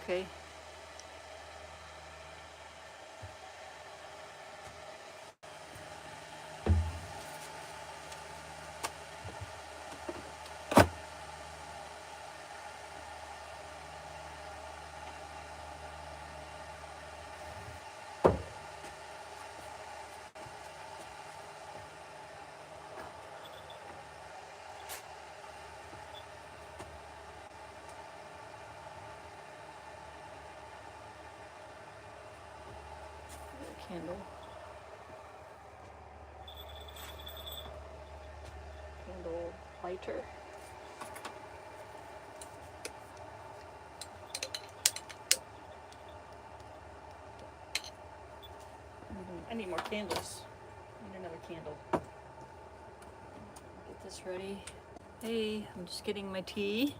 Okay. Candle. Candle lighter. I need more candles. I need another candle. Get this ready. Hey, I'm just getting my tea.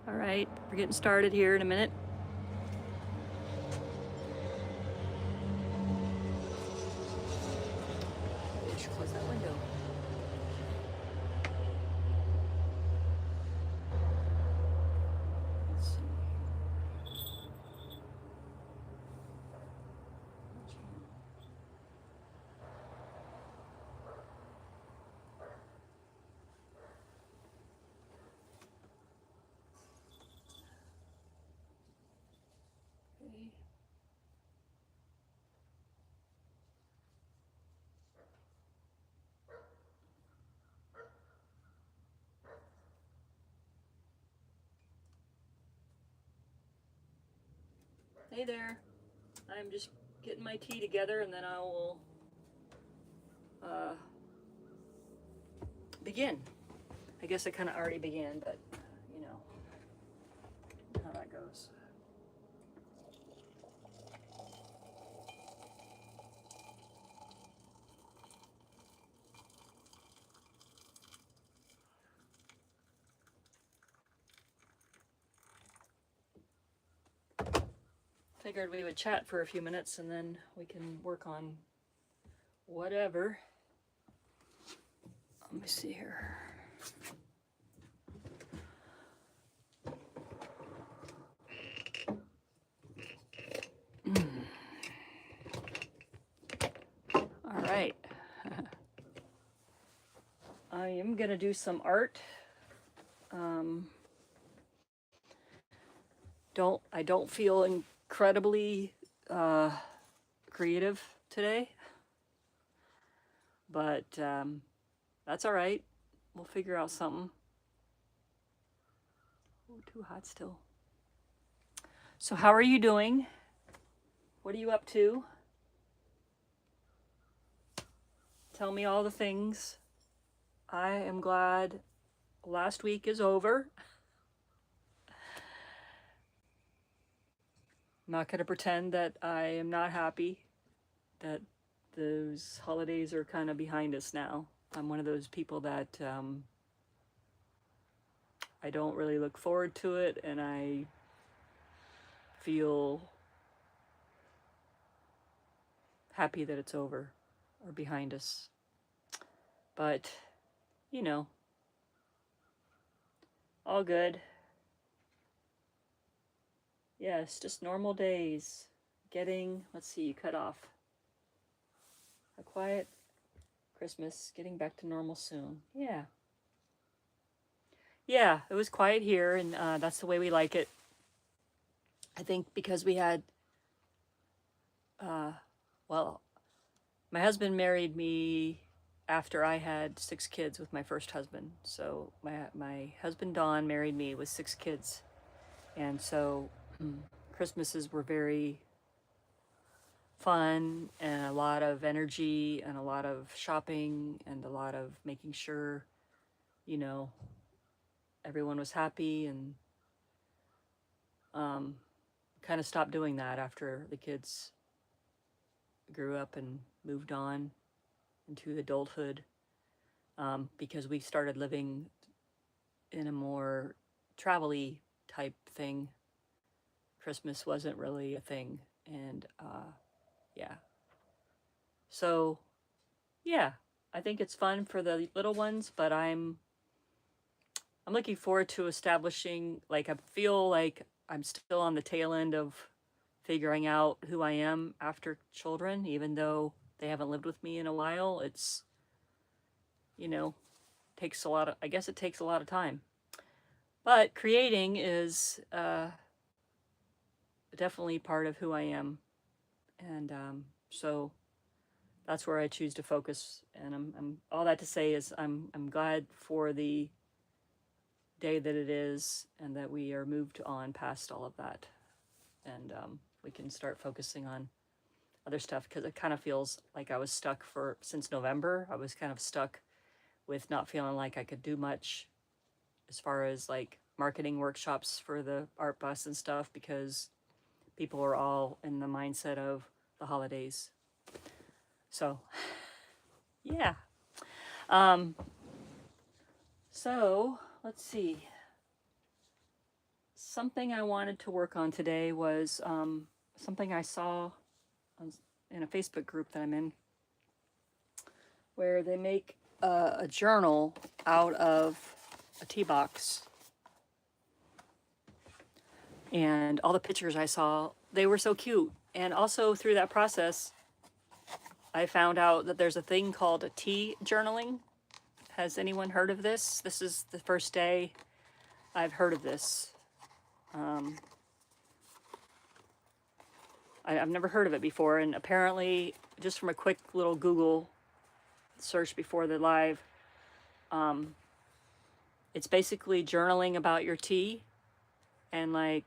All right, we're getting started here in a minute. Maybe I should close that window. Let's see. Okay. Hey there. I'm just getting my tea together and then I will begin. I guess I kind of already began, but you know how that goes. Figured we would chat for a few minutes and then we can work on whatever. Let me see here. All right. I am gonna do some art. I don't feel incredibly creative today, but that's all right. We'll figure out something. Oh, too hot still. So how are you doing? What are you up to? Tell me all the things. I am glad last week is over. I'm not going to pretend that I am not happy that those holidays are kind of behind us now. I'm one of those people that I don't really look forward to it, and I feel happy that it's over or behind us. But, you know, all good. Yes, just normal days. Let's see, cut off. A quiet Christmas, getting back to normal soon. Yeah. Yeah, it was quiet here, and that's the way we like it. I think because we had, well, my husband married me after I had 6 kids with my first husband. So my husband Don married me with 6 kids, and so Christmases were very fun and a lot of energy and a lot of shopping and a lot of making sure, you know, everyone was happy, and kind of stopped doing that after the kids grew up and moved on into adulthood, because we started living in a more travel-y type thing. Christmas wasn't really a thing, and yeah. So, yeah, I think it's fun for the little ones, but I'm looking forward to establishing, like, I feel like I'm still on the tail end of figuring out who I am after children, even though they haven't lived with me in a while. It's, you know, takes a lot of, I guess it takes a lot of time. But creating is definitely part of who I am. And so that's where I choose to focus. And I'm all that to say is I'm glad for the day that it is, and that we are moved on past all of that, and we can start focusing on other stuff, because it kind of feels like I was stuck since November. I was kind of stuck with not feeling like I could do much as far as like marketing workshops for the art bus and stuff, because people are all in the mindset of the holidays. So yeah. So let's see. Something I wanted to work on today was something I saw in a Facebook group that I'm in, where they make a journal out of a tea box. And all the pictures I saw, they were so cute. And also through that process, I found out that there's a thing called a tea journaling. Has anyone heard of this? This is the first day I've heard of this. I've never heard of it before, and apparently, just from a quick little Google search before the live, it's basically journaling about your tea. And like,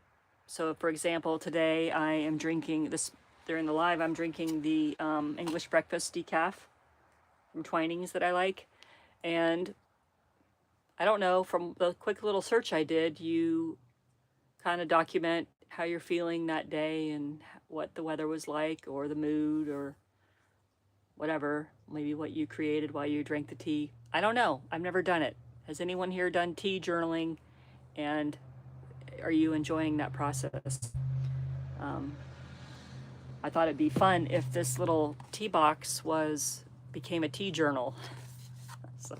so for example, today I am drinking this, during the live, I'm drinking the English breakfast decaf from Twinings that I like. And I don't know, from the quick little search I did, you kind of document how you're feeling that day and what the weather was like, or the mood, or whatever, maybe what you created while you drank the tea. I don't know. I've never done it. Has anyone here done tea journaling, and are you enjoying that process? I thought it'd be fun if this little tea box became a tea journal. So,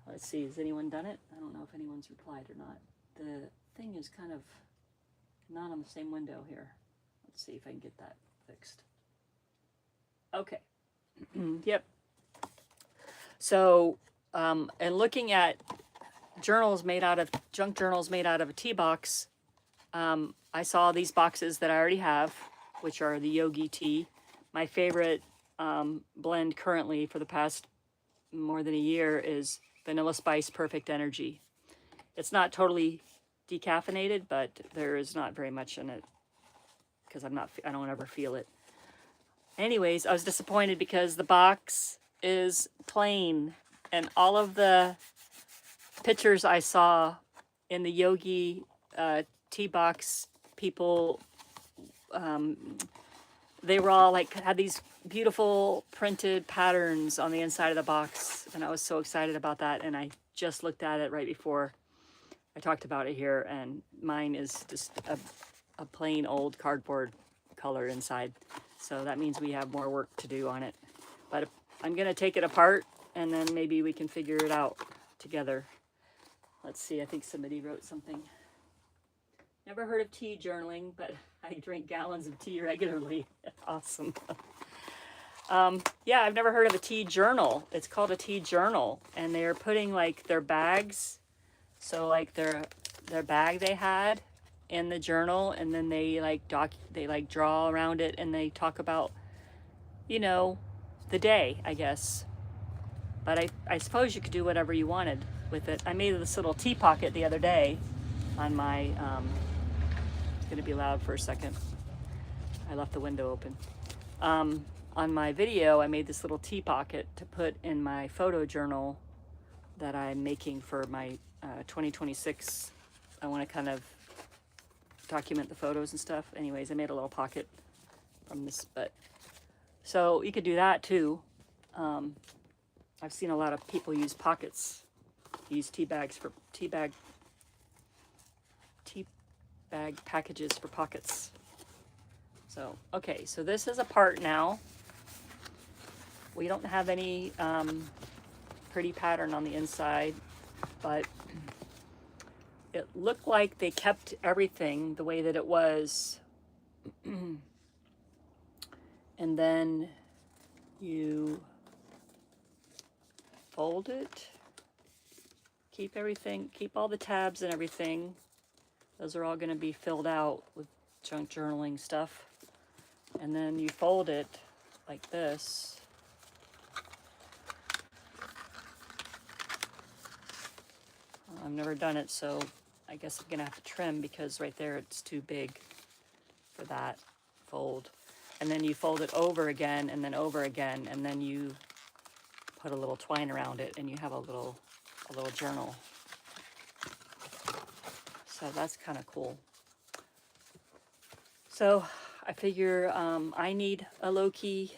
let's see, has anyone done it? I don't know if anyone's replied or not. The thing is kind of not on the same window here. Let's see if I can get that fixed. Okay. Yep. So, and looking at junk journals made out of a tea box, I saw these boxes that I already have, which are the Yogi tea. My favorite blend currently for the past more than a year is Vanilla Spice Perfect Energy. It's not totally decaffeinated, but there is not very much in it, because I don't ever feel it. Anyways, I was disappointed because the box is plain, and all of the pictures I saw in the Yogi tea box, people, they were all like, had these beautiful printed patterns on the inside of the box, and I was so excited about that. And I just looked at it right before I talked about it here, and mine is just a plain old cardboard color inside. So that means we have more work to do on it. But I'm gonna take it apart, and then maybe we can figure it out together. Let's see, I think somebody wrote something. Never heard of tea journaling, but I drink gallons of tea regularly. Awesome. Yeah, I've never heard of a tea journal. It's called a tea journal, and they're putting like their bags, so like their bag they had in the journal, and then they like draw around it, and they talk about, you know, the day, I guess. But I suppose you could do whatever you wanted with it. I made this little tea pocket the other day on my, it's gonna be loud for a second. I left the window open. On my video, I made this little tea pocket to put in my photo journal that I'm making for my 2026. I wanna kind of document the photos and stuff. Anyways, I made a little pocket from this, but so you could do that too. I've seen a lot of people use pockets, use tea bag packages for pockets. So, okay, so this is apart now. We don't have any pretty pattern on the inside, but it looked like they kept everything the way that it was. And then you fold it, keep everything, keep all the tabs and everything. Those are all going to be filled out with junk journaling stuff. And then you fold it like this. I've never done it, so I guess I'm going to have to trim because right there it's too big for that fold. And then you fold it over again and then over again, and then you put a little twine around it and you have a little journal. So that's kind of cool. So I figure I need a low-key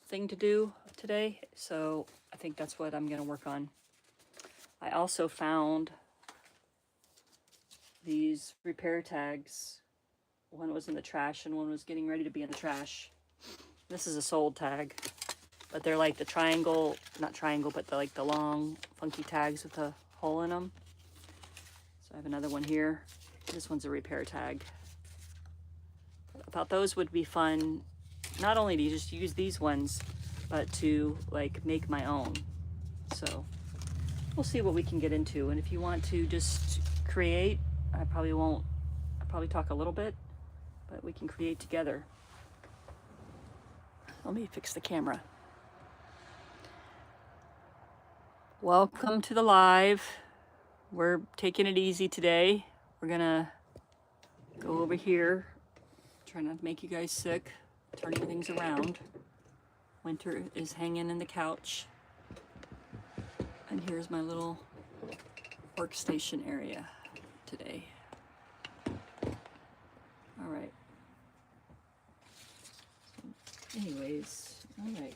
thing to do today, so I think that's what I'm going to work on. I also found these repair tags. One was in the trash and one was getting ready to be in the trash. This is a sold tag, but they're like the triangle, not triangle, but like the long funky tags with a hole in them. So I have another one here. This one's a repair tag. I thought those would be fun, not only to just use these ones, but to like make my own. So we'll see what we can get into. And if you want to just create, I probably talk a little bit, but we can create together. Let me fix the camera. Welcome to the live. We're taking it easy today. We're gonna go over here, trying not to make you guys sick, turning things around. Winter is hanging in the couch. And here's my little workstation area today. All right. Anyways, all right.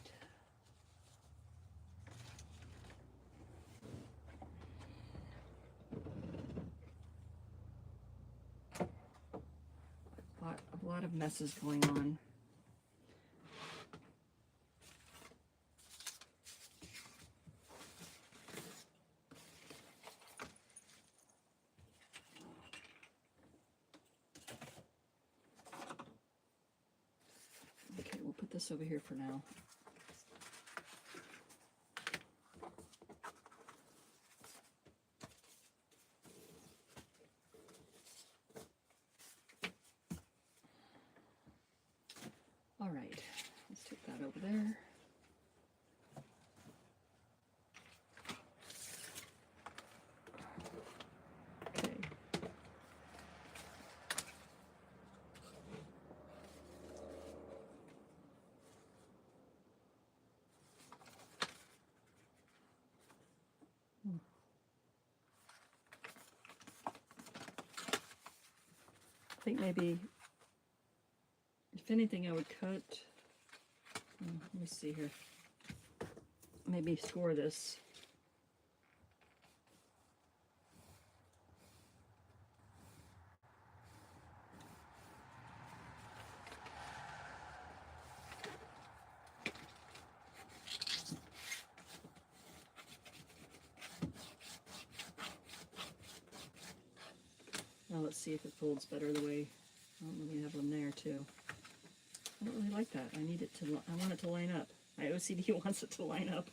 A lot of messes going on. Okay, we'll put this over here for now. All right, let's take that over there. Okay. I think maybe, if anything, I would cut. Let me see here. Maybe score this. Now let's see if it folds better the way. Oh, let me have them there too. I don't really like that. I want it to line up. My OCD wants it to line up.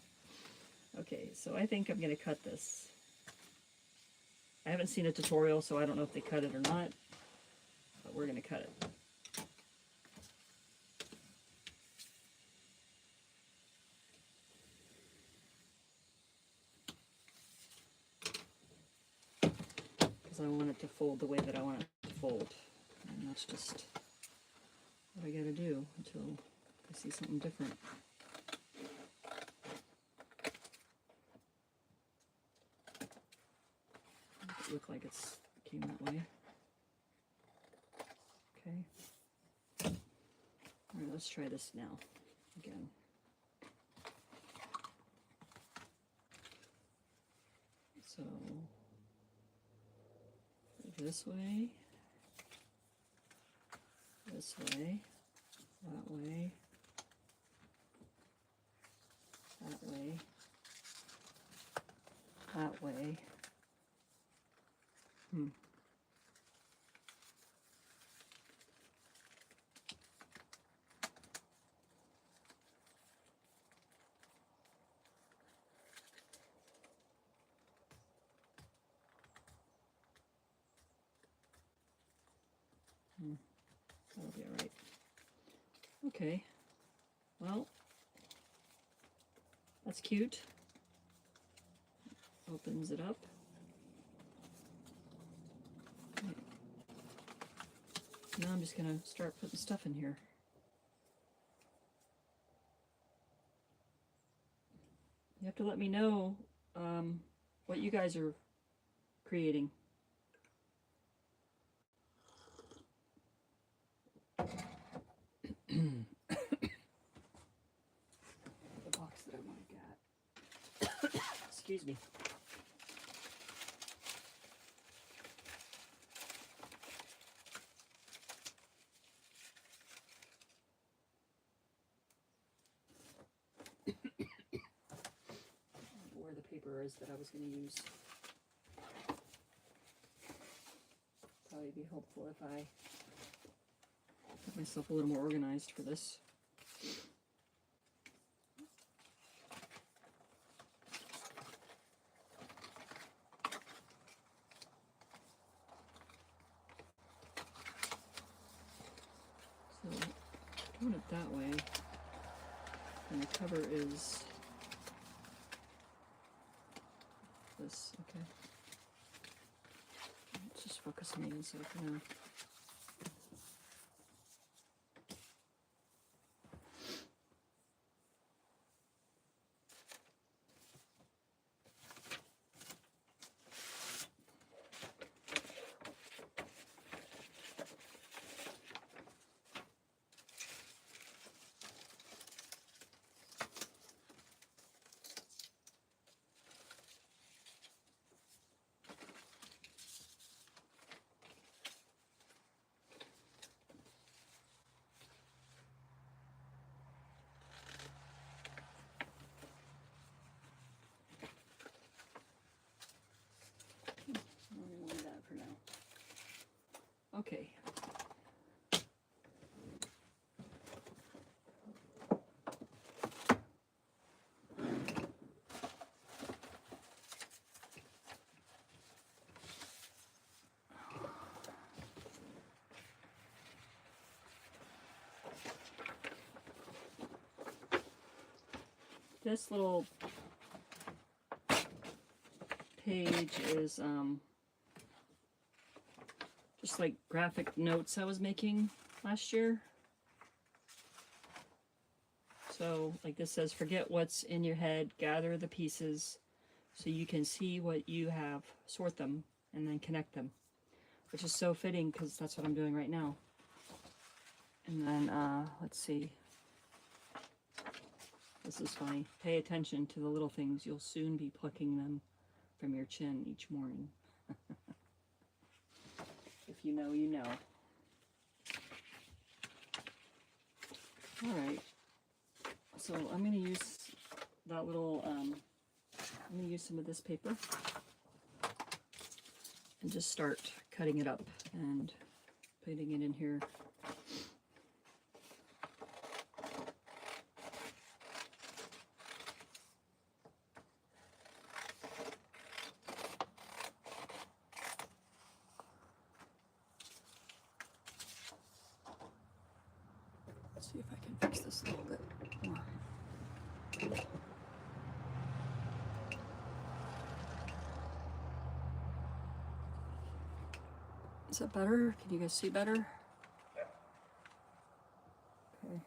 Okay, so I think I'm going to cut this. I haven't seen a tutorial, so I don't know if they cut it or not, but we're going to cut it. Because I want it to fold the way that I want it to fold. And that's just what I got to do until I see something different. It looked like it came that way. Okay. All right, let's try this now again. So this way, that way. that way. That way. That'll be all right. Okay. Well, that's cute. Opens it up. Okay. Now I'm just gonna start putting stuff in here. You have to let me know what you guys are creating. The box that I want to get. Excuse me. Where the paper is that I was going to use. Probably be helpful if I get myself a little more organized for this. So, doing it that way, and the cover is this, okay. Let's just focus on the inside for now. Okay. This little page is just like graphic notes I was making last year. So like this says, forget what's in your head, gather the pieces so you can see what you have, sort them, and then connect them, which is so fitting because that's what I'm doing right now. And then let's see, this is funny. Pay attention to the little things, you'll soon be plucking them from your chin each morning. If you know, you know. All right. So I'm going to use that little, I'm going to use some of this paper and just start cutting it up and putting it in here. See if I can fix this a little bit more. Is that better? Can you guys see better? Okay.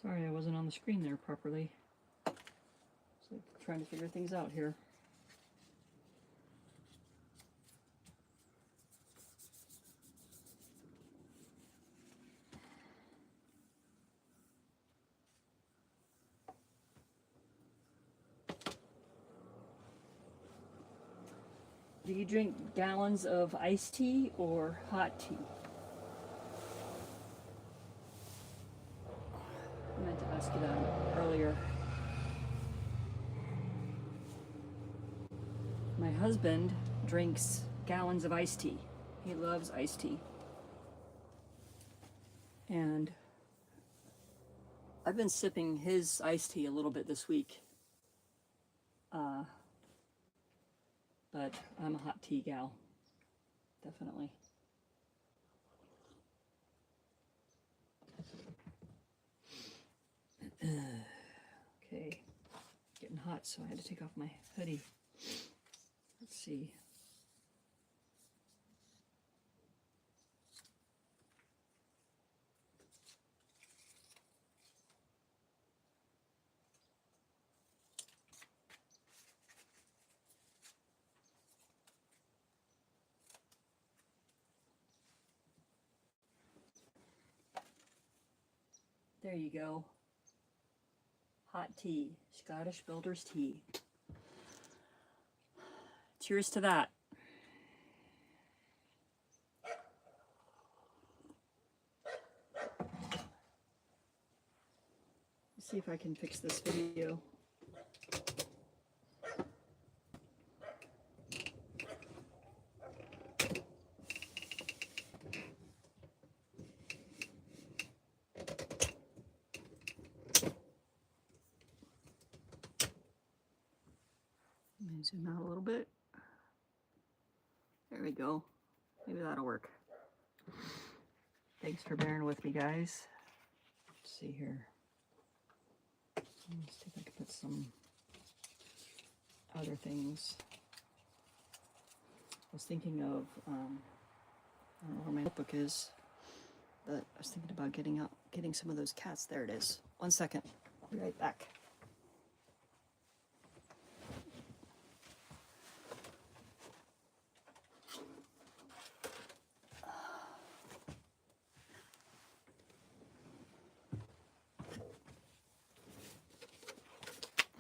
Sorry, I wasn't on the screen there properly. So trying to figure things out here. Do you drink gallons of iced tea or hot tea? I meant to ask you that earlier. My husband drinks gallons of iced tea. He loves iced tea. And I've been sipping his iced tea a little bit this week. But I'm a hot tea gal, definitely. Okay, getting hot, so I had to take off my hoodie. Let's see. There you go. Hot tea, Scottish Builder's tea. Cheers to that. Let's see if I can fix this video. Let me zoom out a little bit. There we go. Maybe that'll work. Thanks for bearing with me, guys. Let's see here. Let's see if I can put some other things. I was thinking of, I don't know where my notebook is, but I was thinking about getting some of those cats. There it is. 1 second. I'll be right back.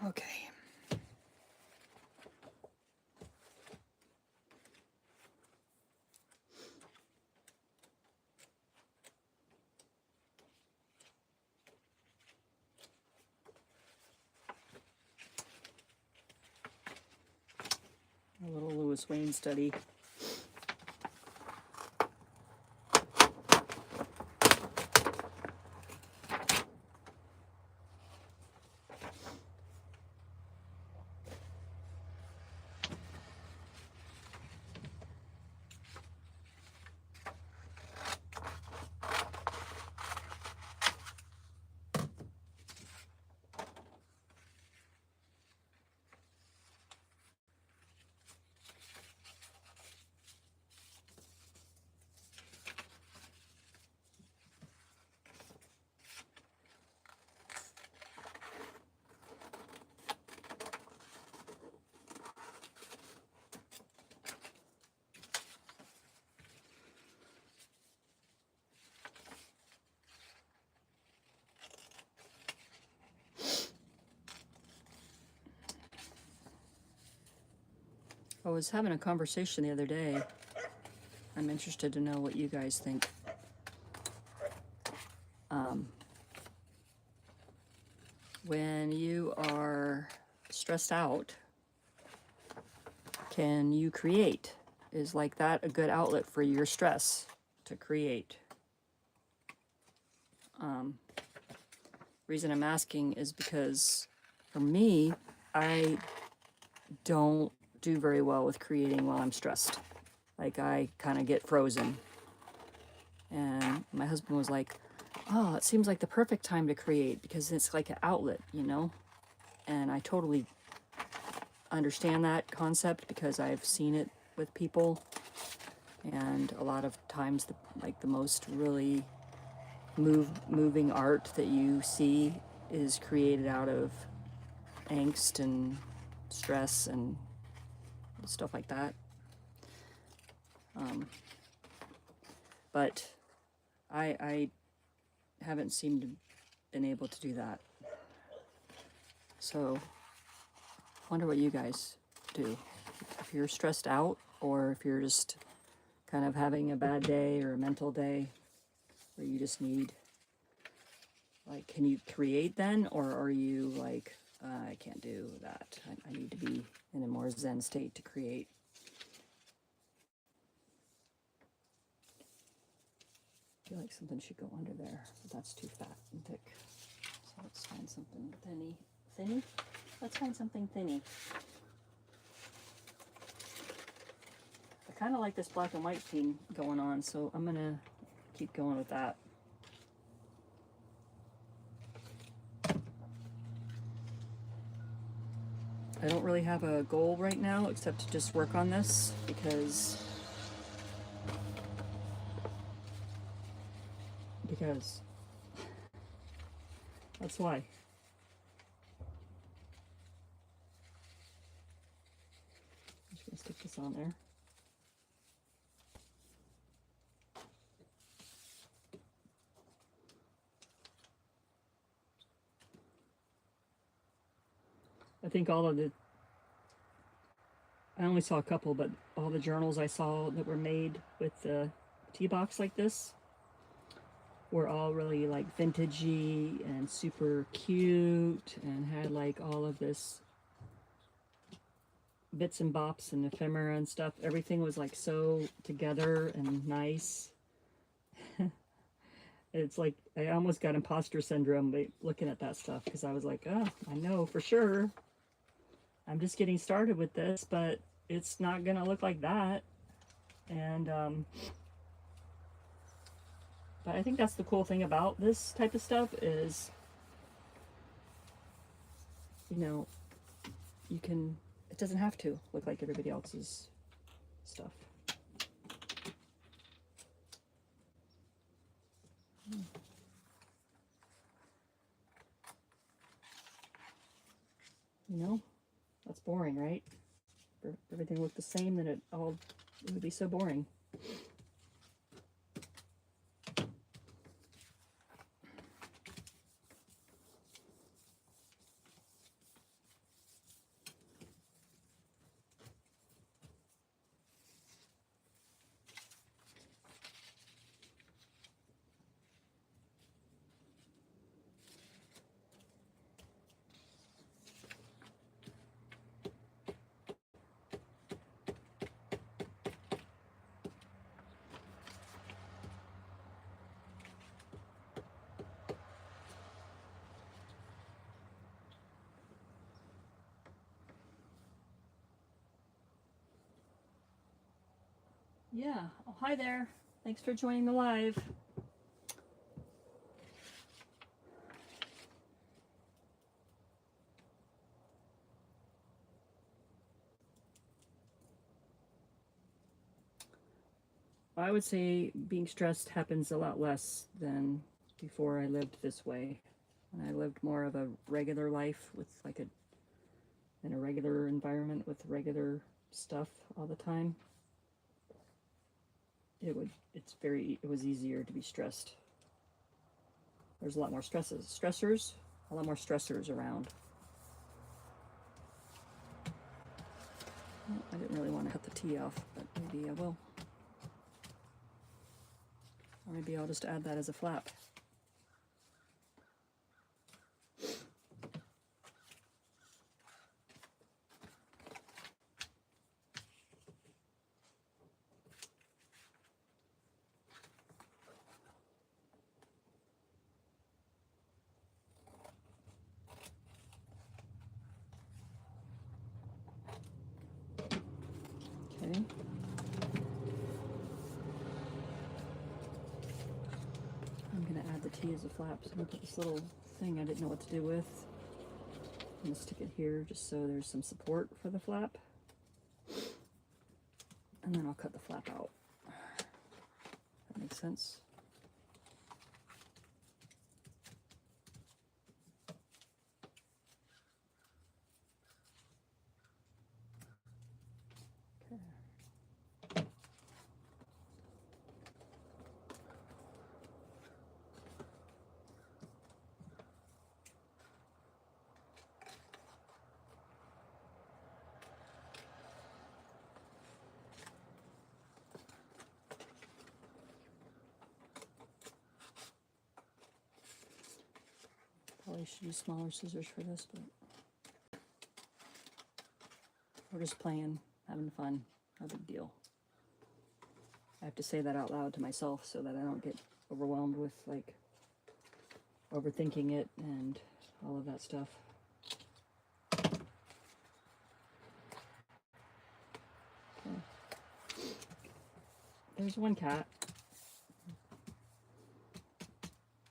Okay. A little Louis Wayne study. I was having a conversation the other day. I'm interested to know what you guys think. When you are stressed out, can you create? Is like that a good outlet for your stress to create? Reason I'm asking is because for me, I don't do very well with creating while I'm stressed. Like I kind of get frozen. And my husband was like, oh, it seems like the perfect time to create because it's like an outlet, you know? And I totally understand that concept because I've seen it with people. And a lot of times, the most really moving art that you see is created out of angst and stress and stuff like that. But I haven't seemed to been able to do that. So I wonder what you guys do. If you're stressed out, or if you're just kind of having a bad day or a mental day where you just need, like, can you create then? Or are you like, I can't do that. I need to be in a more Zen state to create. I feel like something should go under there, but that's too fat and thick. So let's find something thinny. Let's find something thinny. I kind of like this black and white theme going on, so I'm gonna keep going with that. I don't really have a goal right now except to just work on this because that's why. I'm just gonna stick this on there. I think all of the, I only saw a couple, but all the journals I saw that were made with the tea box like this were all really like vintagey and super cute and had like all of this bits and bops and ephemera and stuff. Everything was like so together and nice. It's like I almost got imposter syndrome looking at that stuff, because I was like, oh, I know for sure I'm just getting started with this, but it's not gonna look like that. And but I think that's the cool thing about this type of stuff is, you know, you can, it doesn't have to look like everybody else's stuff. You know, that's boring, right? If everything looked the same, then it would be so boring. Yeah. Oh, hi there. Thanks for joining the live. I would say being stressed happens a lot less than before I lived this way. When I lived more of a regular life with like in a regular environment with regular stuff all the time, it was easier to be stressed. There's a lot more a lot more stressors around. Well, I didn't really want to cut the tea off, but maybe I will. Or maybe I'll just add that as a flap. Okay. I'm going to add the tea as a flap. So I'm going to put this little thing I didn't know what to do with. I'm going to stick it here just so there's some support for the flap. And then I'll cut the flap out. That makes sense. Probably should use smaller scissors for this, but we're just playing, having fun, no big deal. I have to say that out loud to myself so that I don't get overwhelmed with like overthinking it and all of that stuff. Okay. There's one cat.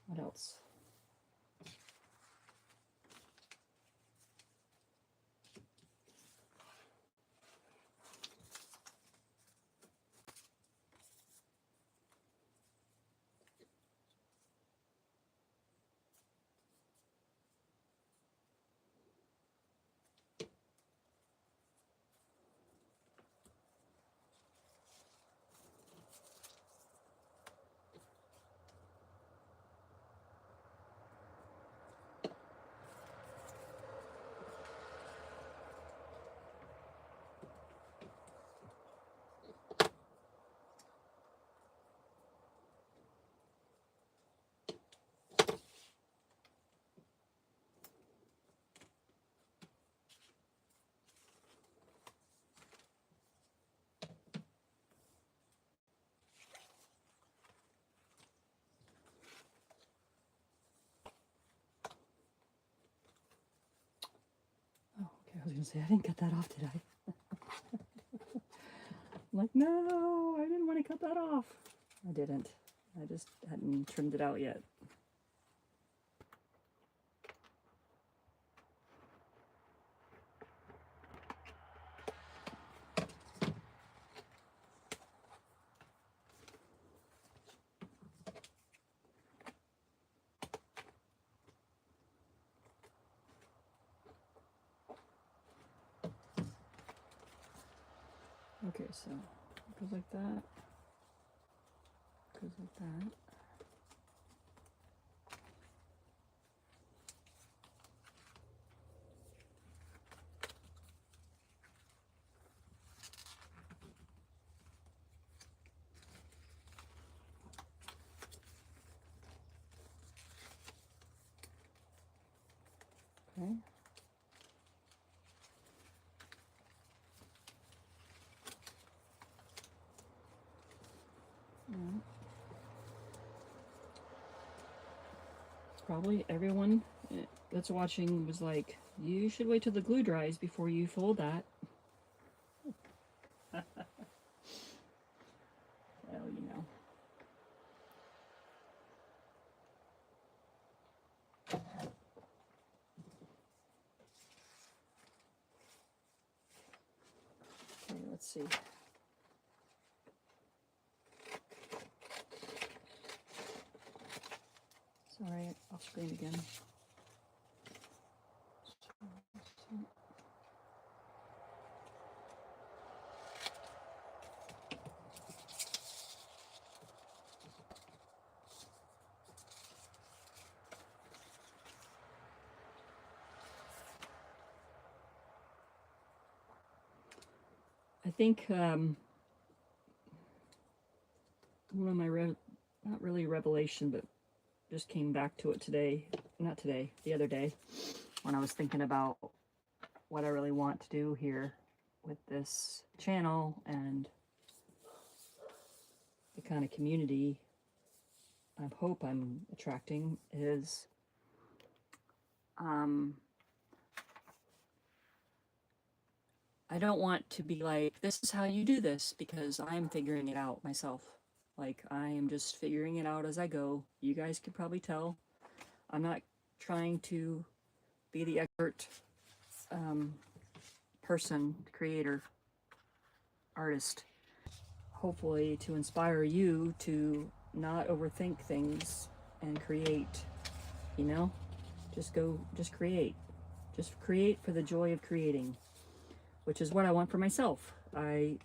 What else? Oh, okay, I was gonna say, I didn't cut that off, did I? I'm like, no, I didn't want to cut that off. I didn't. I just hadn't trimmed it out yet. Okay, so it goes like that. Goes like that. Okay. Yeah. Probably everyone that's watching was like, you should wait till the glue dries before you fold that. Well, you know. Okay, let's see. Sorry, off screen again. I think one of my, not really revelation, but just came back to it today, not today, the other day, when I was thinking about what I really want to do here with this channel and the kind of community I hope I'm attracting is I don't want to be like, this is how you do this, because I'm figuring it out myself. Like, I am just figuring it out as I go. You guys could probably tell. I'm not trying to be the expert person, creator, artist. Hopefully to inspire you to not overthink things and create, you know? Just create. Just create for the joy of creating, which is what I want for myself. I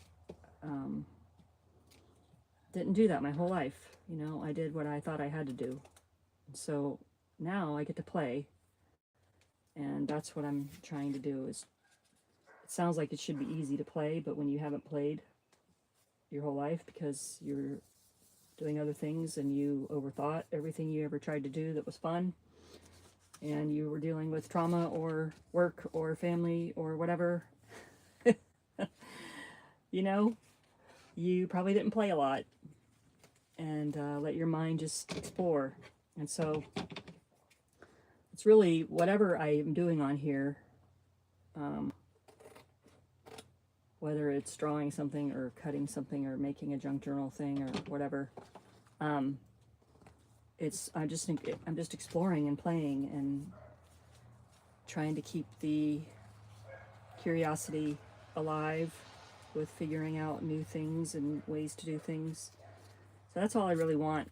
didn't do that my whole life. You know, I did what I thought I had to do. So now I get to play, and that's what I'm trying to do. Is it sounds like it should be easy to play, but when you haven't played your whole life because you're doing other things and you overthought everything you ever tried to do that was fun, and you were dealing with trauma or work or family or whatever, you know, you probably didn't play a lot and let your mind just explore. And so it's really whatever I am doing on here, whether it's drawing something or cutting something or making a junk journal thing or whatever, I'm just exploring and playing and trying to keep the curiosity alive with figuring out new things and ways to do things. So that's all I really want,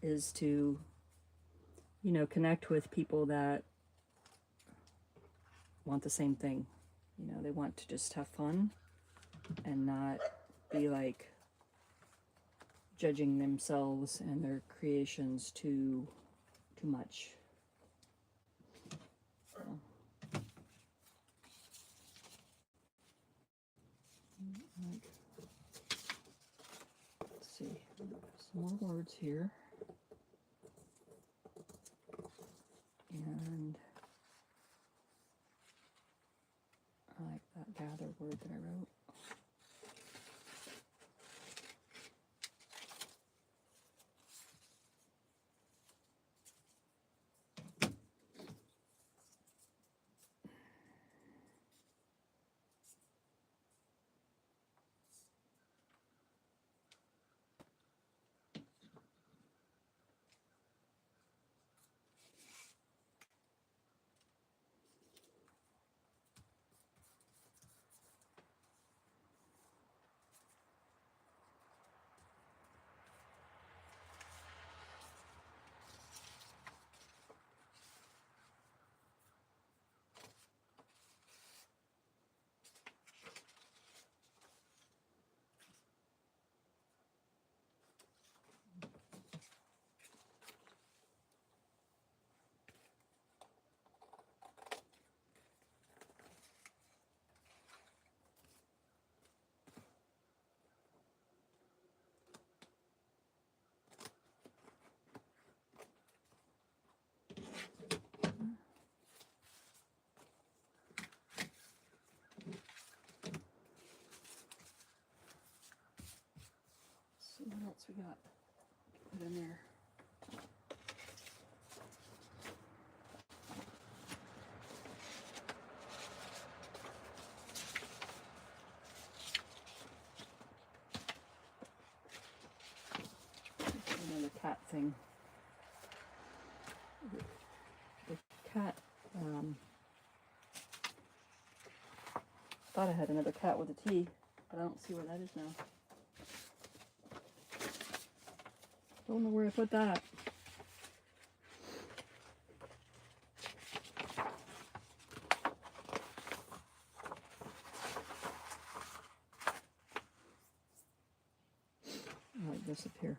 is to, you know, connect with people that want the same thing. You know, they want to just have fun and not be like judging themselves and their creations too much. So. Let's see, some more words here. And I like that gather word that I wrote. See what else we got put in there. Another cat thing. The cat, thought I had another cat with a T, but I don't see where that is now. Don't know where I put that. I like this up here.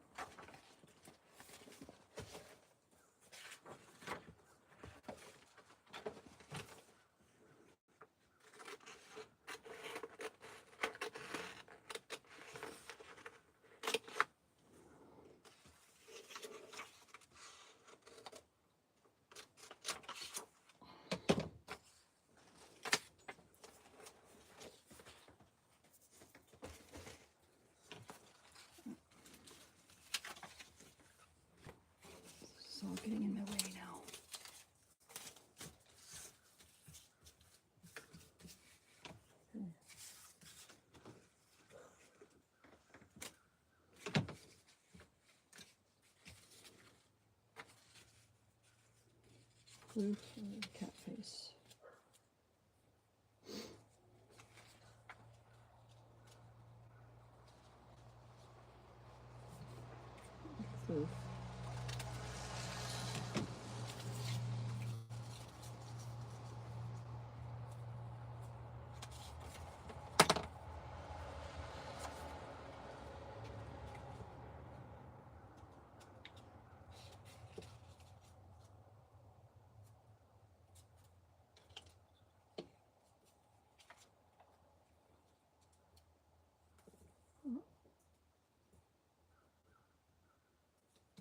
It's all getting in my way now. Blue cat face. Blue.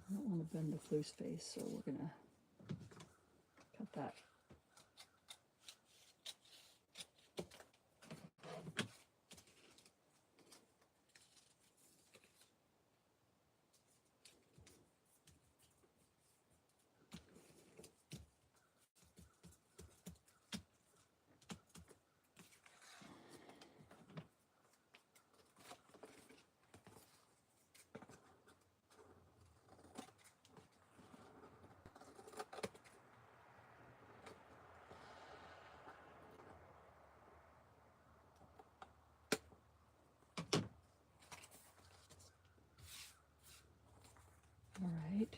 I don't want to bend the Flu's face, so we're gonna that. All right.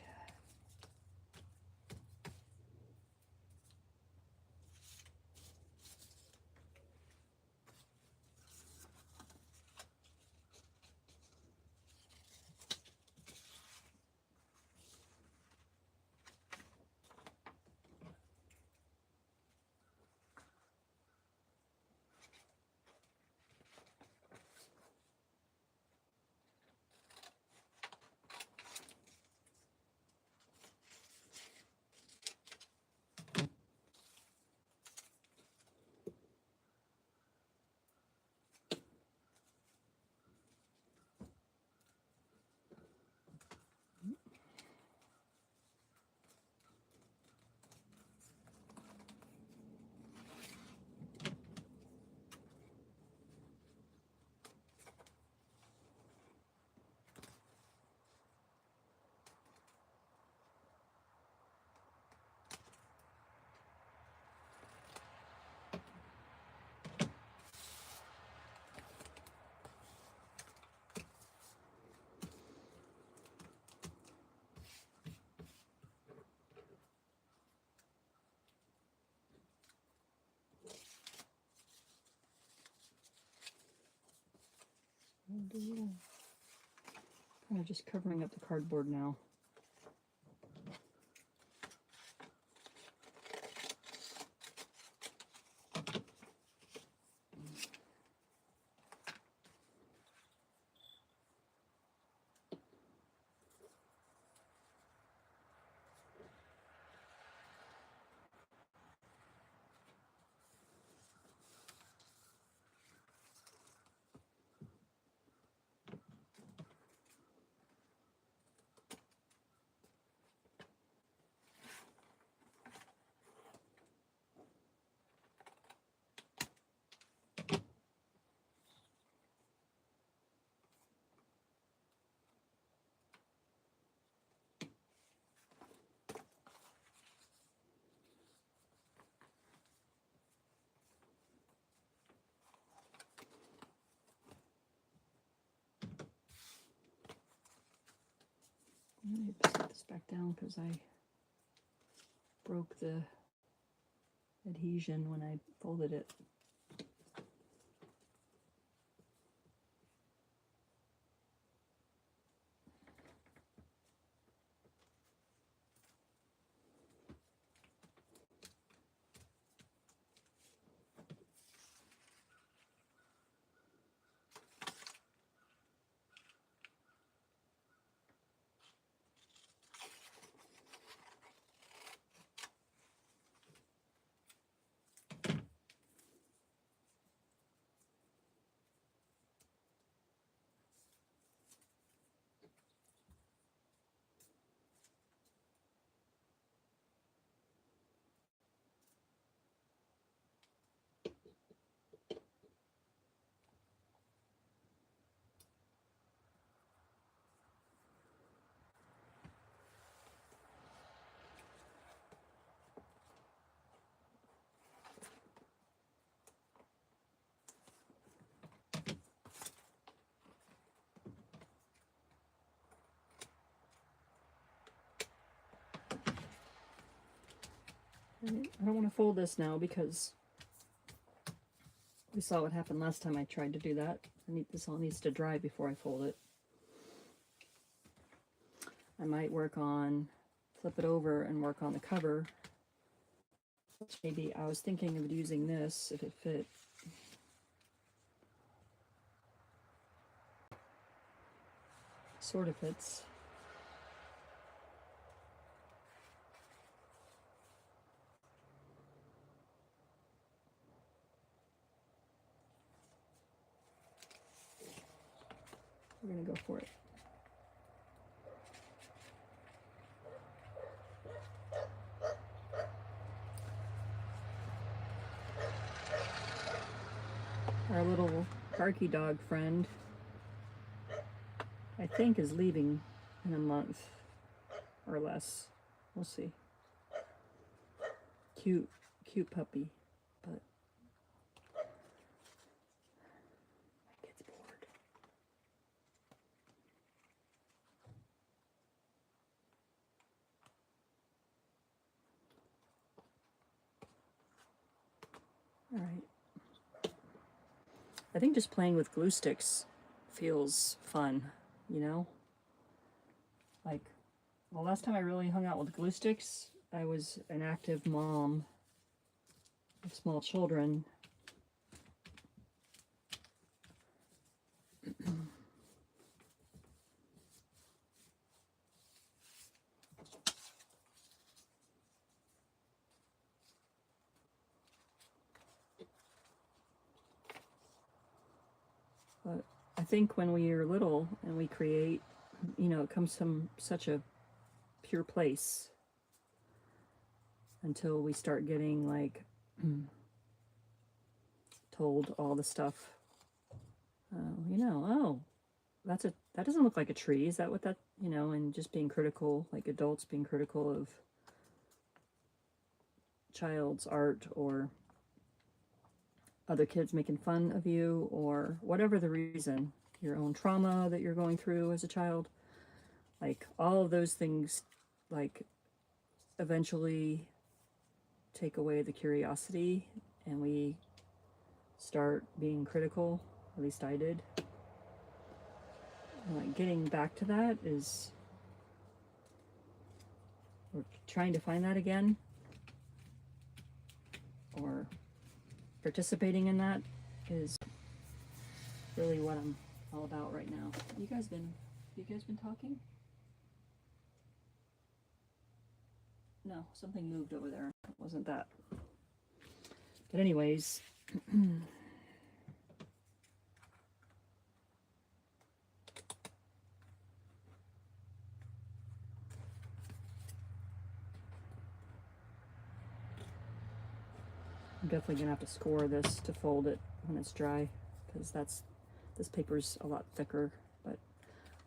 I'm just covering up the cardboard now. I need to set this back down because I broke the adhesion when I folded it. I don't want to fold this now because we saw what happened last time I tried to do that. This all needs to dry before I fold it. I might flip it over and work on the cover. Maybe I was thinking of using this if it fit. Sort of fits. for it. Our little Barky dog friend, I think, is leaving in a month or less. We'll see. Cute puppy, but gets bored. All right. I think just playing with glue sticks feels fun, you know? Like, the last time I really hung out with glue sticks, I was an active mom of small children. But I think when we are little and we create, you know, it comes from such a pure place until we start getting like told all the stuff. You know, oh, that doesn't look like a tree. Is that what that, you know, and just being critical, like adults being critical of child's art, or other kids making fun of you, or whatever the reason, your own trauma that you're going through as a child. Like all of those things, like eventually take away the curiosity and we start being critical. At least I did. And like getting back to that is, or trying to find that again, or participating in that is really what I'm all about right now. You guys been talking? No, something moved over there. It wasn't that. But anyways, I'm definitely gonna have to score this to fold it when it's dry, because this paper's a lot thicker. But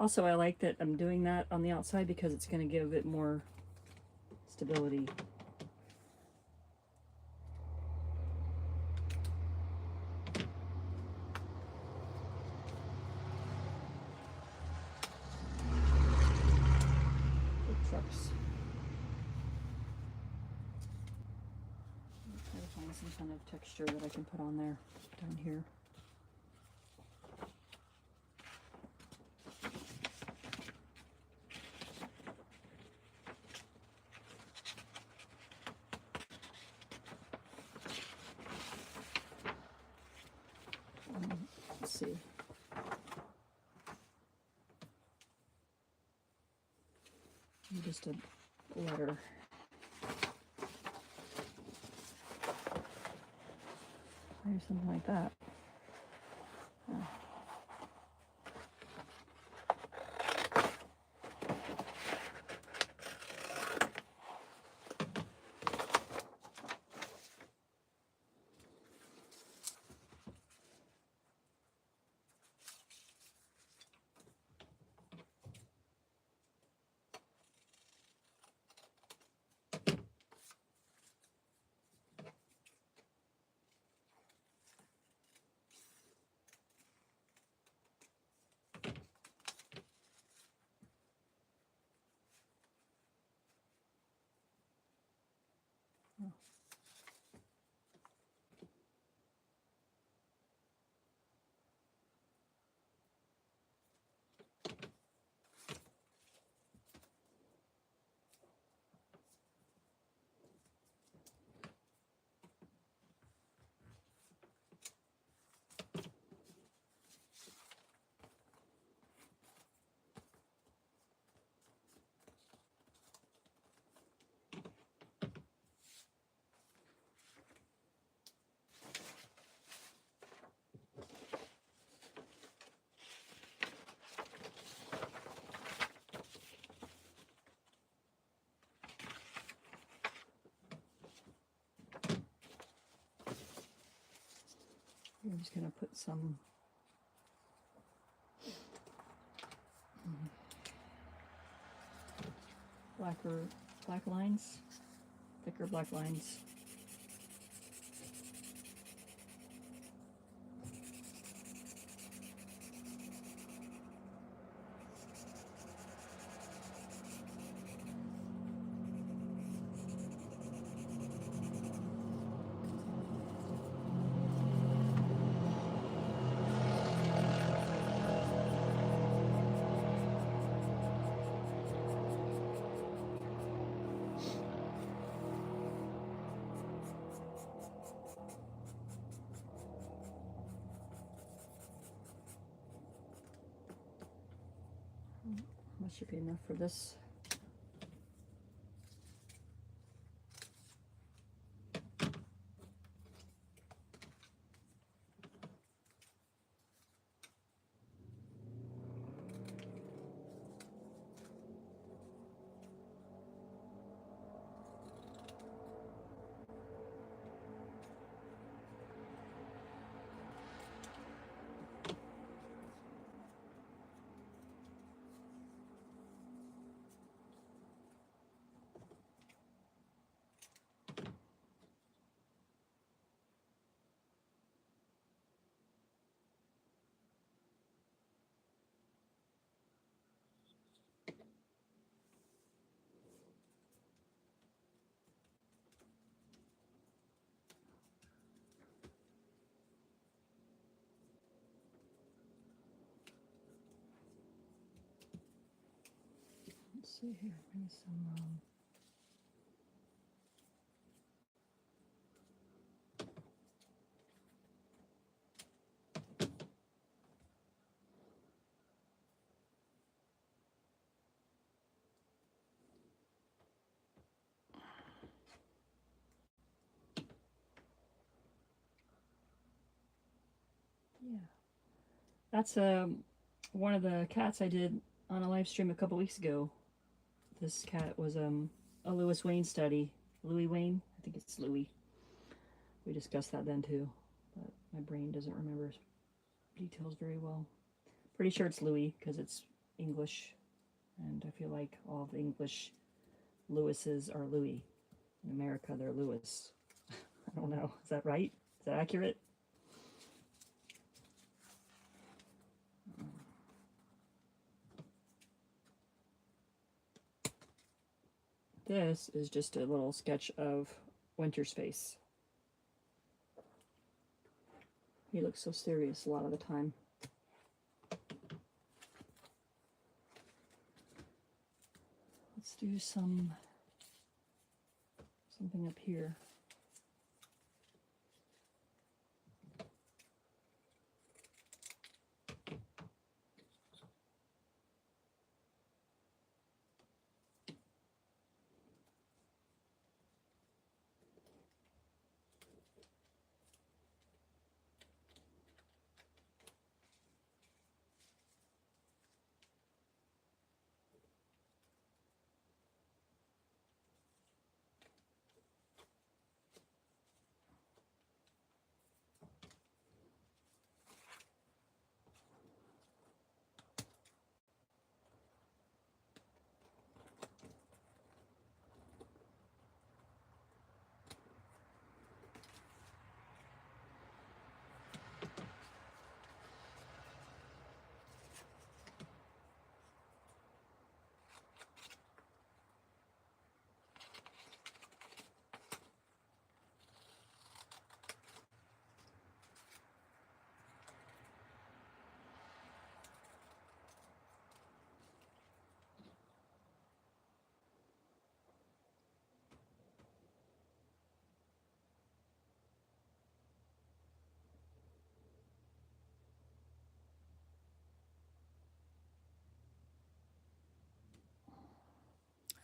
also I like that I'm doing that on the outside because it's gonna give it more stability. The trucks. Try to find some kind of texture that I can put on there, down here. Let's see. Just a letter. Or something like that. Oh. I'm just going to put some black lines, thicker black lines. That should be enough for this. Let's see here, maybe some yeah. That's one of the cats I did on a live stream a couple weeks ago. This cat was a Louis Wain study. Louis Wain? I think it's Louis. We discussed that then too, but my brain doesn't remember details very well. Pretty sure it's Louis because it's English, and I feel like all the English Lewises are Louis. In America, they're Louis. I don't know. Is that right? Is that accurate? This is just a little sketch of Winter's face. He looks so serious a lot of the time. Let's do something up here.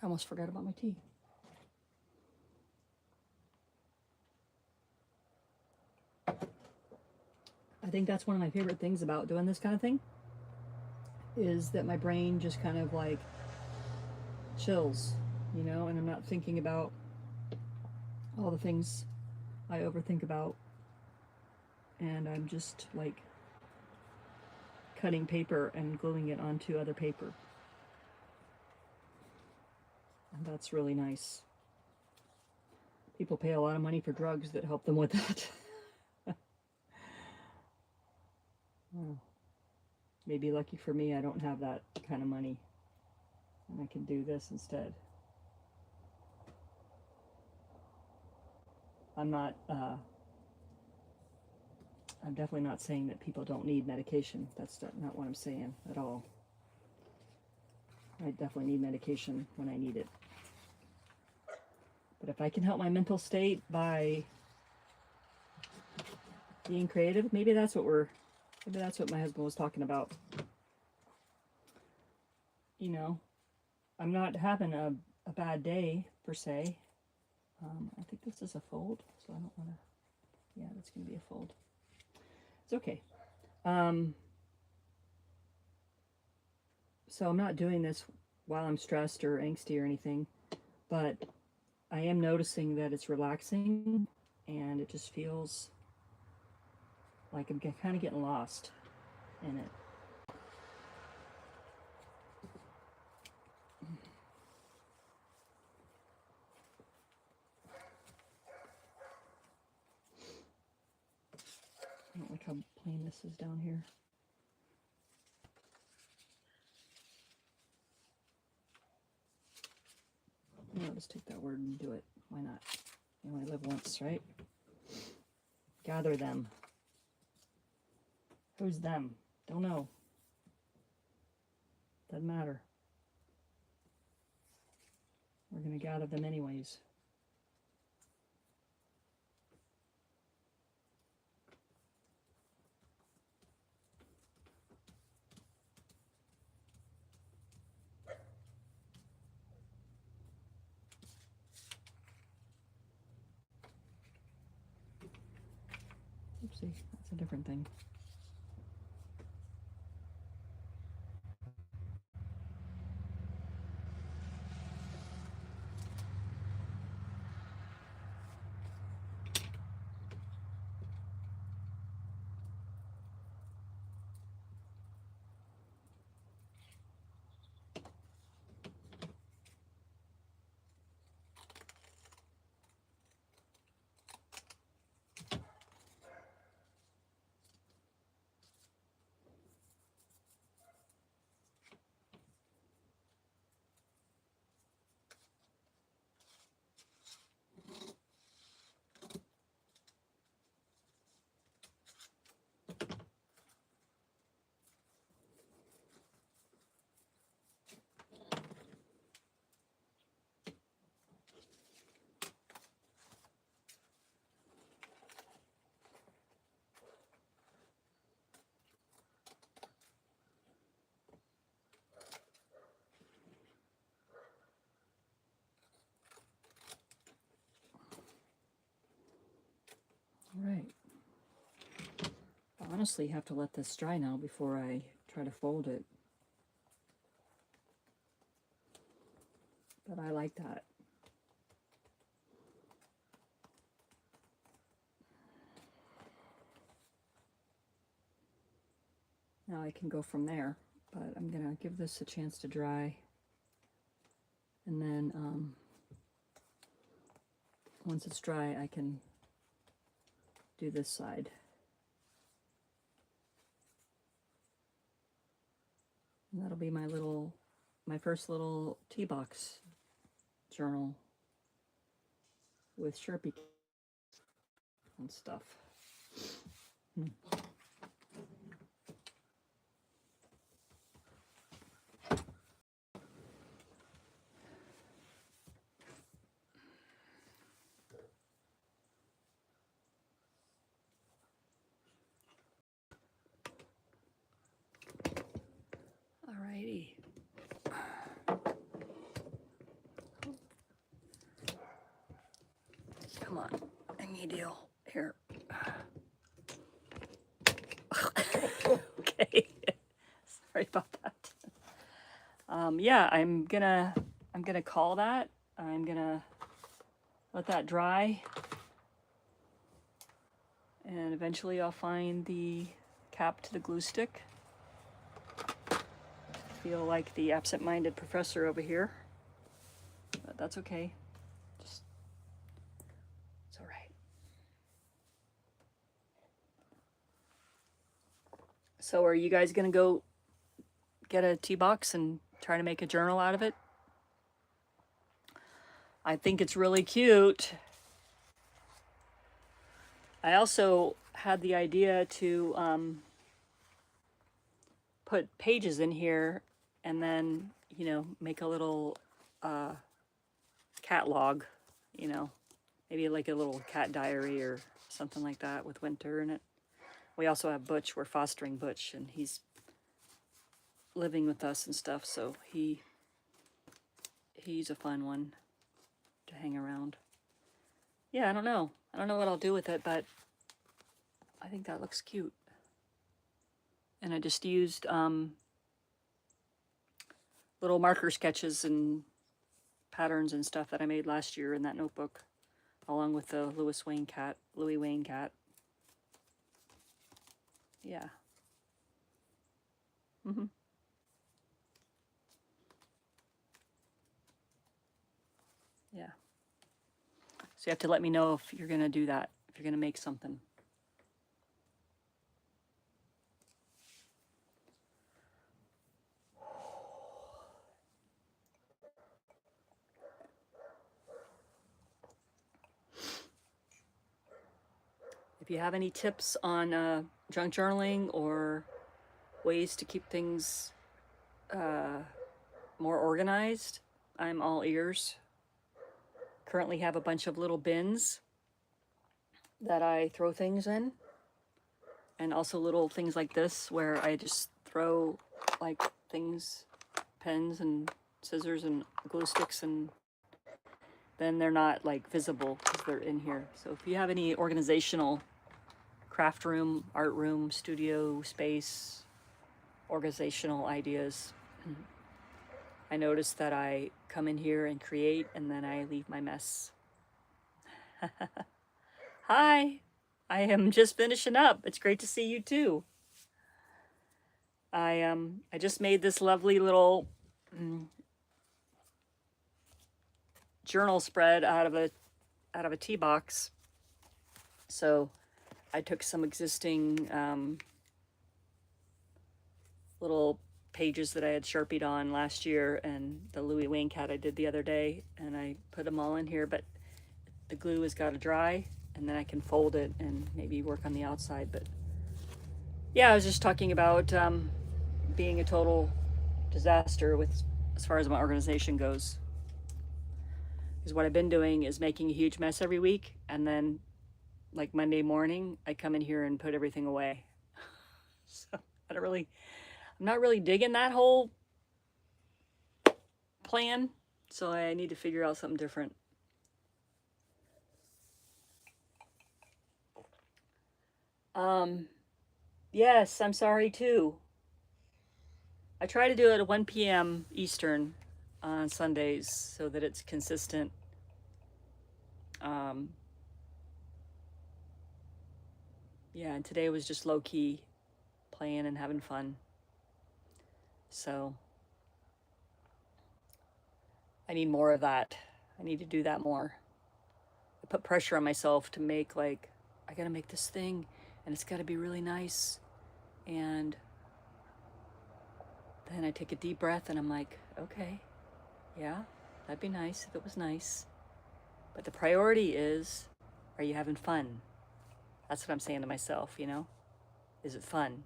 I almost forgot about my tea. I think that's one of my favorite things about doing this kind of thing, is that my brain just kind of like chills, you know, and I'm not thinking about all the things I overthink about and I'm just like cutting paper and gluing it onto other paper. And that's really nice. People pay a lot of money for drugs that help them with that. Well, maybe lucky for me, I don't have that kind of money. And I can do this instead. I'm definitely not saying that people don't need medication. That's not what I'm saying at all. I definitely need medication when I need it. But if I can help my mental state by being creative, maybe that's what my husband was talking about. You know, I'm not having a bad day per se. I think this is a fold, so I don't want to, yeah, that's going to be a fold. It's okay. So I'm not doing this while I'm stressed or angsty or anything, but I am noticing that it's relaxing, and it just feels like I'm kind of getting lost in it. I don't like how plain this is down here. I'll just take that word and do it. Why not? You only live once, right? Gather them. Who's them? Don't know. Doesn't matter. We're going to gather them anyways. Oopsie, that's a different thing. All right. I honestly have to let this dry now before I try to fold it. But I like that. Now I can go from there, but I'm going to give this a chance to dry. And then once it's dry, I can do this side. And that'll be my first little tea box journal with Sharpie and stuff. Alrighty. Come on, I need you here. Okay, sorry about that. Yeah, I'm gonna call that. I'm gonna let that dry, And eventually I'll find the cap to the glue stick. Feel like the absent-minded professor over here, but that's okay. It's all right. So are you guys gonna go get a tea box and try to make a journal out of it? I think it's really cute. I also had the idea to put pages in here and then, you know, make a little cat log, you know, maybe like a little cat diary or something like that with Winter in it. We also have Butch. We're fostering Butch, and he's living with us and stuff, so he's a fun one to hang around. Yeah, I don't know what I'll do with it, but I think that looks cute. And I just used little marker sketches and patterns and stuff that I made last year in that notebook, along with the Louis Wayne cat. Yeah. Yeah. So you have to let me know if you're gonna do that, if you're gonna make something. If you have any tips on junk journaling or ways to keep things more organized, I'm all ears. Currently have a bunch of little bins that I throw things in, and also little things like this where I just throw like things, pens and scissors and glue sticks, and then they're not like visible because they're in here. So if you have any organizational craft room, art room, studio space, organizational ideas, I notice that I come in here and create, and then I leave my mess. Hi, I am just finishing up. It's great to see you too. I just made this lovely little journal spread out of a tea box. So I took some existing little pages that I had Sharpied on last year and the Louis Wayne cat I did the other day, and I put them all in here, but the glue has got to dry, and then I can fold it and maybe work on the outside. But yeah, I was just talking about being a total disaster with as far as my organization goes. Because what I've been doing is making a huge mess every week, and then like Monday morning, I come in here and put everything away. So I'm not really digging that whole plan, so I need to figure out something different. Yes, I'm sorry too. I try to do it at 1 p.m. Eastern on Sundays so that it's consistent. Yeah, and today was just low key, playing and having fun. So I need more of that. I need to do that more. I put pressure on myself to make, like, I gotta make this thing and it's gotta be really nice. And then I take a deep breath and I'm like, okay, yeah, that'd be nice if it was nice. But the priority is, are you having fun? That's what I'm saying to myself, you know? Is it fun?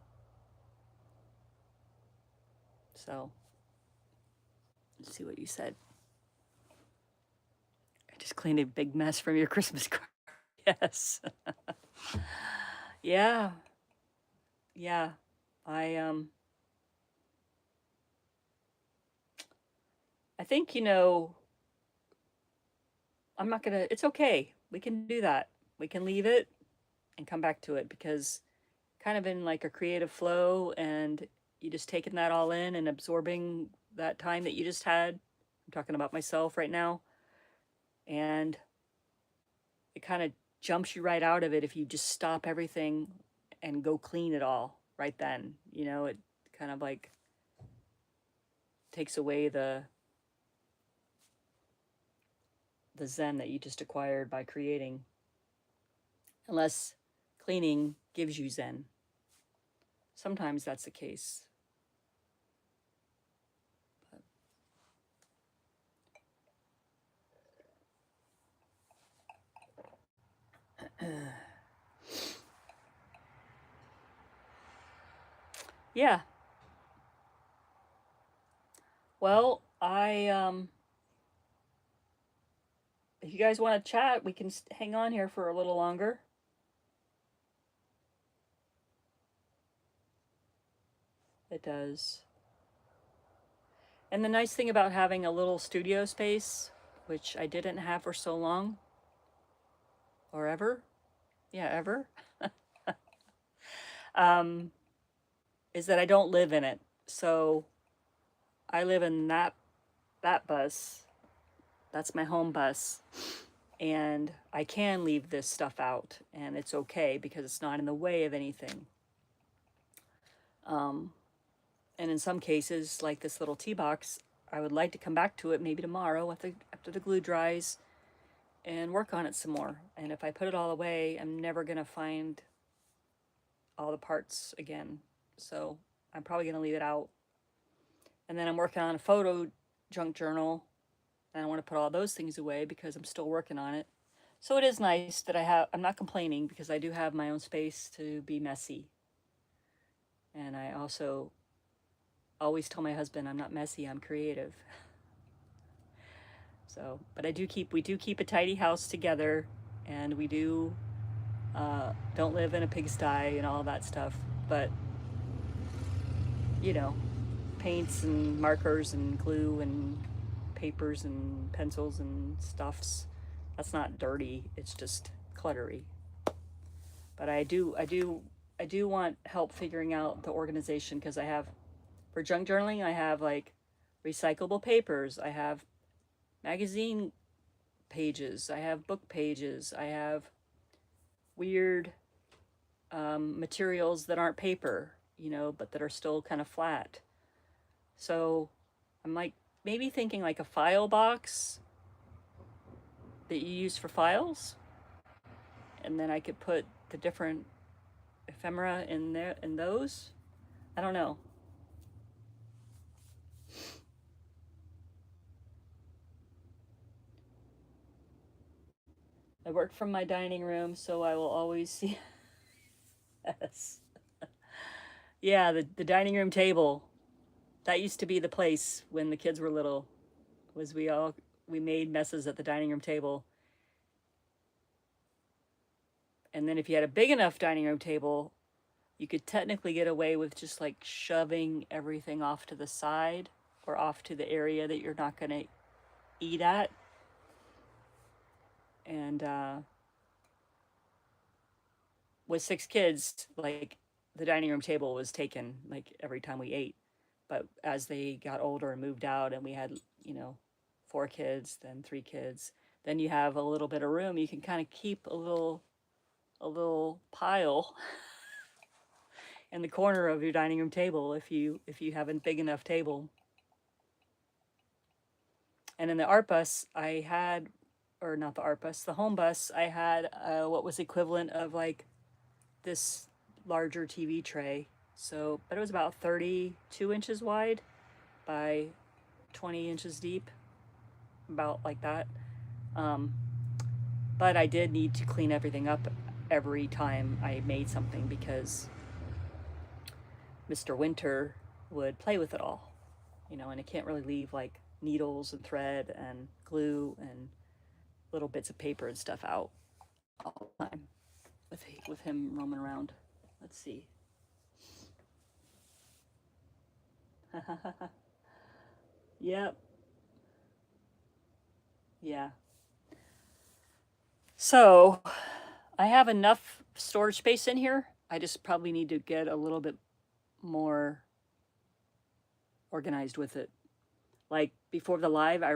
So, let's see what you said. I just cleaned a big mess from your Christmas card. Yes. Yeah. Yeah. I think, you know, I'm not gonna, it's okay. We can do that. We can leave it and come back to it, because kind of in like a creative flow, and you just taking that all in and absorbing that time that you just had. I'm talking about myself right now. And it kind of jumps you right out of it if you just stop everything and go clean it all right then. You know, it kind of like takes away the zen that you just acquired by creating, unless cleaning gives you zen. Sometimes that's the case. Yeah. Well, if you guys want to chat, we can hang on here for a little longer. It does. And the nice thing about having a little studio space, which I didn't have for so long, or ever, yeah, ever, is that I don't live in it. So I live in that bus. That's my home bus. And I can leave this stuff out, and it's okay because it's not in the way of anything. And in some cases, like this little tea box, I would like to come back to it maybe tomorrow after the glue dries and work on it some more. And if I put it all away, I'm never going to find all the parts again. So I'm probably going to leave it out. And then I'm working on a photo junk journal, and I want to put all those things away because I'm still working on it. So it is nice that I'm not complaining because I do have my own space to be messy. And I also always tell my husband I'm not messy, I'm creative. So, but we do keep a tidy house together, and we don't live in a pigsty and all that stuff. But, you know, paints and markers and glue and papers and pencils and stuffs, that's not dirty, it's just cluttery. But I do want help figuring out the organization, because I have, for junk journaling, I have like recyclable papers, I have magazine pages, I have book pages, I have weird materials that aren't paper, but that are still kind of flat. So I'm like maybe thinking like a file box that you use for files, and then I could put the different ephemera in there, in those. I don't know. I work from my dining room, so I will always see. Yes. Yeah, the dining room table. That used to be the place when the kids were little. Was we made messes at the dining room table. And then if you had a big enough dining room table, you could technically get away with just like shoving everything off to the side or off to the area that you're not going to eat at. And with 6 kids, like the dining room table was taken like every time we ate. But as they got older and moved out, and we had, 4 kids, then 3 kids, then you have a little bit of room. You can kind of keep a little pile in the corner of your dining room table if you have a big enough table. And in the art bus, I had, or not the art bus, the home bus, I had what was equivalent of like this larger TV tray. So, but it was about 32 inches wide by 20 inches deep, about like that. But I did need to clean everything up every time I made something, because Mr. Winter would play with it all, and I can't really leave like needles and thread and glue and little bits of paper and stuff out all the time with him roaming around. Let's see. Yep. Yeah. So I have enough storage space in here. I just probably need to get a little bit more organized with it. Like before the live, I